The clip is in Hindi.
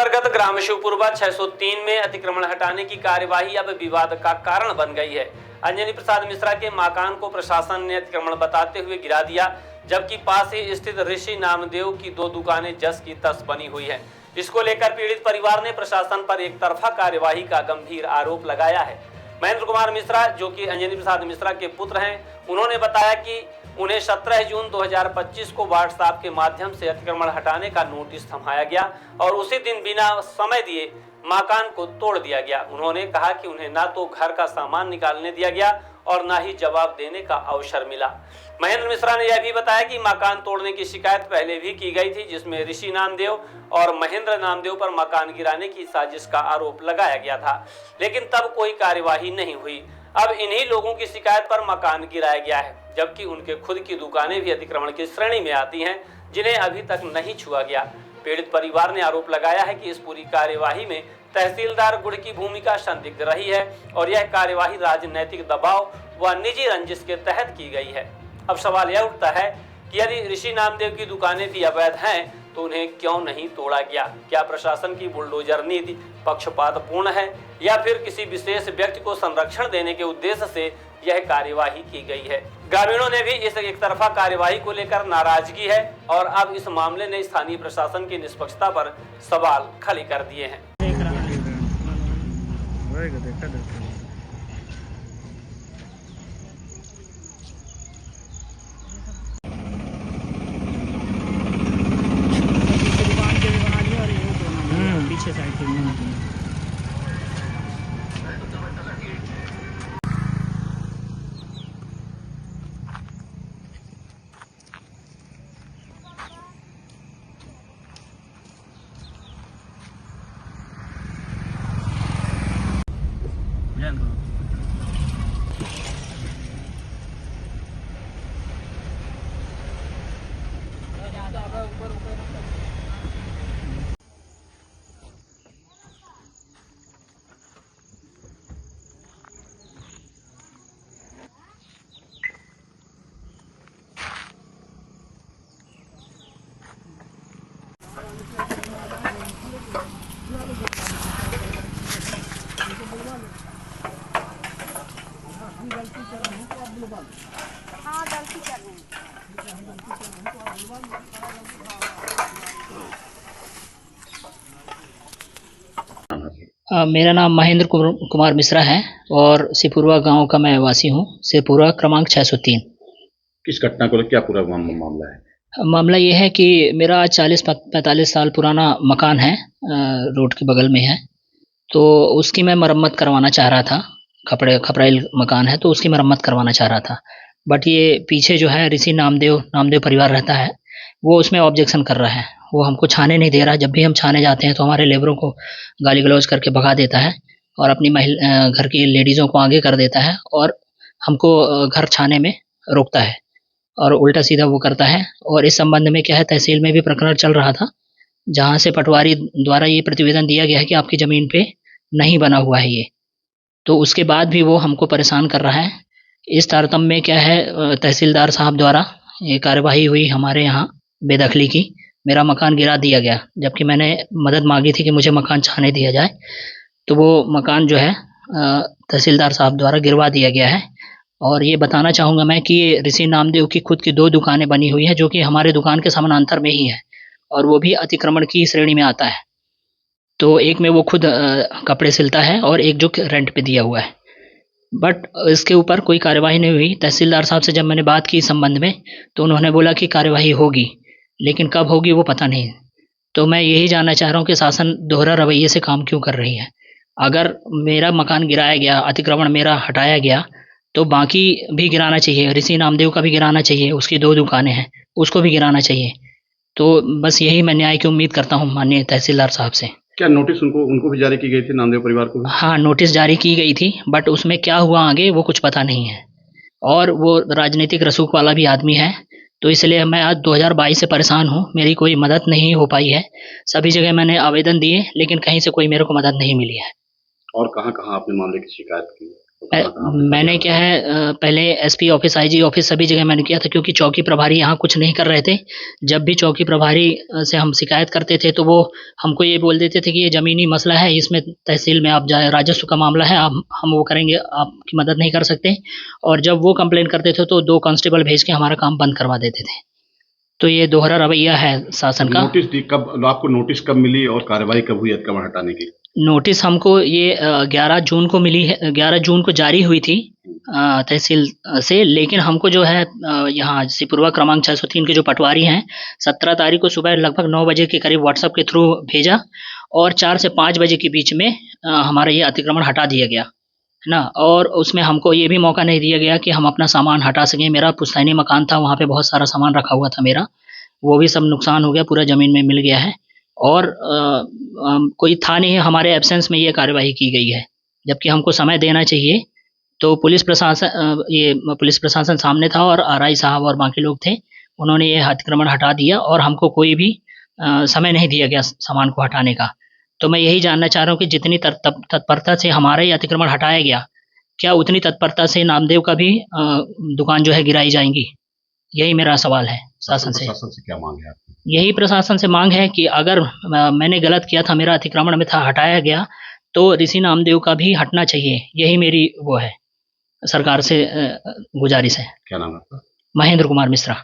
अंतर्गत ग्राम शिवपुरवा 603 में अतिक्रमण हटाने की कार्यवाही अब विवाद का कारण बन गई है। अंजनी प्रसाद मिश्रा के मकान को प्रशासन ने अतिक्रमण बताते हुए गिरा दिया, जबकि पास ही स्थित ऋषि नामदेव की 2 दुकानें जस की तस बनी हुई है। इसको लेकर पीड़ित परिवार ने प्रशासन पर एक तरफा कार्यवाही का गंभीर आरोप लगाया है। महेंद्र कुमार मिश्रा, जो कि अंजनी प्रसाद मिश्रा के पुत्र हैं, उन्होंने बताया कि उन्हें 17 जून 2025 को व्हाट्सएप के माध्यम से अतिक्रमण हटाने का नोटिस थमाया गया और उसी दिन बिना समय दिए मकान को तोड़ दिया गया। उन्होंने कहा कि उन्हें ना तो घर का सामान निकालने दिया गया और ना ही जवाब देने का अवसर मिला। महेंद्र मिश्रा ने यह भी बताया कि मकान तोड़ने की शिकायत पहले भी की गई थी, जिसमें ऋषि नामदेव और महेंद्र नामदेव पर मकान गिराने की साजिश का आरोप लगाया गया था, लेकिन तब कोई कार्यवाही नहीं हुई। अब इन्हीं लोगों की शिकायत पर मकान गिराया गया है, जबकि उनके खुद की दुकानें भी अतिक्रमण की श्रेणी में आती हैं, जिन्हें अभी तक नहीं छुआ गया। पीड़ित परिवार ने आरोप लगाया है कि इस पूरी कार्यवाही में तहसीलदार गुड़ की भूमिका संदिग्ध रही है और यह कार्यवाही राजनीतिक दबाव व निजी रंजिश के तहत की गई है। अब सवाल यह उठता है कि यदि ऋषि नामदेव की दुकानें भी अवैध हैं तो उन्हें क्यों नहीं तोड़ा गया? क्या प्रशासन की बुलडोजर नीति पक्षपातपूर्ण है या फिर किसी विशेष व्यक्ति को संरक्षण देने के उद्देश्य से यह कार्यवाही की गई है? ग्रामीणों ने भी इस एक तरफा कार्यवाही को लेकर नाराजगी है और अब इस मामले ने स्थानीय प्रशासन की निष्पक्षता पर सवाल खड़े कर दिए हैं। पीछे साइड मेरा नाम महेंद्र कुमार मिश्रा है और सिपुरवा गांव का मैं वासी हूं। सिपुरवा क्रमांक 603। किस घटना को लेकर क्या पूरा मामला है? मामला ये है कि मेरा 40-45 साल पुराना मकान है, रोड के बगल में है, तो उसकी मैं मरम्मत करवाना चाह रहा था। खपड़ेल मकान है तो उसकी मरम्मत करवाना चाह रहा था, बट ये पीछे जो है ऋषि नामदेव परिवार रहता है, वो उसमें ऑब्जेक्शन कर रहा है। वो हमको छाने नहीं दे रहा। जब भी हम छाने जाते हैं तो हमारे लेबरों को गाली गलौज करके भगा देता है और अपनी घर की लेडीज़ों को आगे कर देता है और हमको घर छाने में रोकता है और उल्टा सीधा वो करता है। और इस संबंध में क्या है, तहसील में भी प्रकरण चल रहा था, जहाँ से पटवारी द्वारा ये प्रतिवेदन दिया गया है कि आपकी ज़मीन पे नहीं बना हुआ है ये, तो उसके बाद भी वो हमको परेशान कर रहा है। इस तारतम्य में क्या है, तहसीलदार साहब द्वारा ये कार्यवाही हुई हमारे यहाँ बेदखली की, मेरा मकान गिरा दिया गया, जबकि मैंने मदद मांगी थी कि मुझे मकान छाने दिया जाए, तो वो मकान जो है तहसीलदार साहब द्वारा गिरवा दिया गया है। और ये बताना चाहूँगा मैं कि ऋषि नामदेव की खुद की 2 दुकानें बनी हुई है, जो कि हमारे दुकान के समानांतर में ही है और वो भी अतिक्रमण की श्रेणी में आता है। तो एक में वो खुद कपड़े सिलता है और एक जो रेंट पे दिया हुआ है, बट इसके ऊपर कोई कार्यवाही नहीं हुई। तहसीलदार साहब से जब मैंने बात की इस संबंध में तो उन्होंने बोला कि कार्यवाही होगी, लेकिन कब होगी वो पता नहीं। तो मैं यही जानना चाह रहा हूँ कि शासन दोहरा रवैये से काम क्यों कर रही है? अगर मेरा मकान गिराया गया, अतिक्रमण मेरा हटाया गया, तो बाकी भी गिराना चाहिए। ऋषि नामदेव का भी गिराना चाहिए, उसकी 2 दुकानें हैं, उसको भी गिराना चाहिए। तो बस यही मैं न्याय की उम्मीद करता हूँ माननीय तहसीलदार साहब से। क्या नोटिस उनको भी जारी की गई थी, नामदेव परिवार को? हाँ, नोटिस जारी की गई थी, बट उसमें क्या हुआ आगे वो कुछ पता नहीं है। और वो राजनीतिक रसूख वाला भी आदमी है, तो इसलिए मैं आज 2022 से परेशान हूँ। मेरी कोई मदद नहीं हो पाई है। सभी जगह मैंने आवेदन दिए, लेकिन कहीं से कोई मेरे को मदद नहीं मिली है। और कहाँ-कहाँ आपने मामले की शिकायत की? मैंने क्या है पहले एसपी ऑफिस आईजी ऑफिस सभी जगह मैंने किया था, क्योंकि चौकी प्रभारी यहाँ कुछ नहीं कर रहे थे। जब भी चौकी प्रभारी से हम शिकायत करते थे तो वो हमको ये बोल देते थे कि ये ज़मीनी मसला है, इसमें तहसील में आप जाए, राजस्व का मामला है, आप हम वो करेंगे, आपकी मदद नहीं कर सकते। और जब वो कंप्लेन करते थे तो 2 कांस्टेबल भेज के हमारा काम बंद करवा देते थे। तो ये दोहरा रवैया है शासन का। नोटिस दी कब, आपको नोटिस कब मिली और कार्रवाई कब हुई अतिक्रमण हटाने की? नोटिस हमको ये 11 जून को मिली है, 11 जून को जारी हुई थी तहसील से। लेकिन हमको जो है यहाँ सिपुरवा क्रमांक 603 के जो पटवारी हैं, 17 तारीख को सुबह लगभग 9 बजे के करीब व्हाट्सएप के थ्रू भेजा और 4 से 5 बजे के बीच में हमारा ये अतिक्रमण हटा दिया गया, है ना। और उसमें हमको ये भी मौका नहीं दिया गया कि हम अपना सामान हटा सकें। मेरा पुश्तैनी मकान था, वहाँ पे बहुत सारा सामान रखा हुआ था मेरा, वो भी सब नुकसान हो गया, पूरा ज़मीन में मिल गया है। और कोई था नहीं, हमारे एब्सेंस में ये कार्यवाही की गई है, जबकि हमको समय देना चाहिए। तो पुलिस प्रशासन सामने था और आरआई साहब और बाकी लोग थे, उन्होंने ये अतिक्रमण हटा दिया और हमको कोई भी समय नहीं दिया गया सामान को हटाने का। तो मैं यही जानना चाह रहा हूँ कि जितनी तत्परता से हमारा ये अतिक्रमण हटाया गया, क्या उतनी तत्परता से नामदेव का भी दुकान जो है गिराई जाएंगी? यही मेरा सवाल है शासन से। प्रशासन से क्या मांग है आपकी? यही प्रशासन से मांग है कि अगर मैंने गलत किया था, मेरा अतिक्रमण में था, हटाया गया, तो ऋषि नामदेव का भी हटना चाहिए। यही मेरी वो है, सरकार से गुजारिश है। क्या नाम है आपका? महेंद्र कुमार मिश्रा।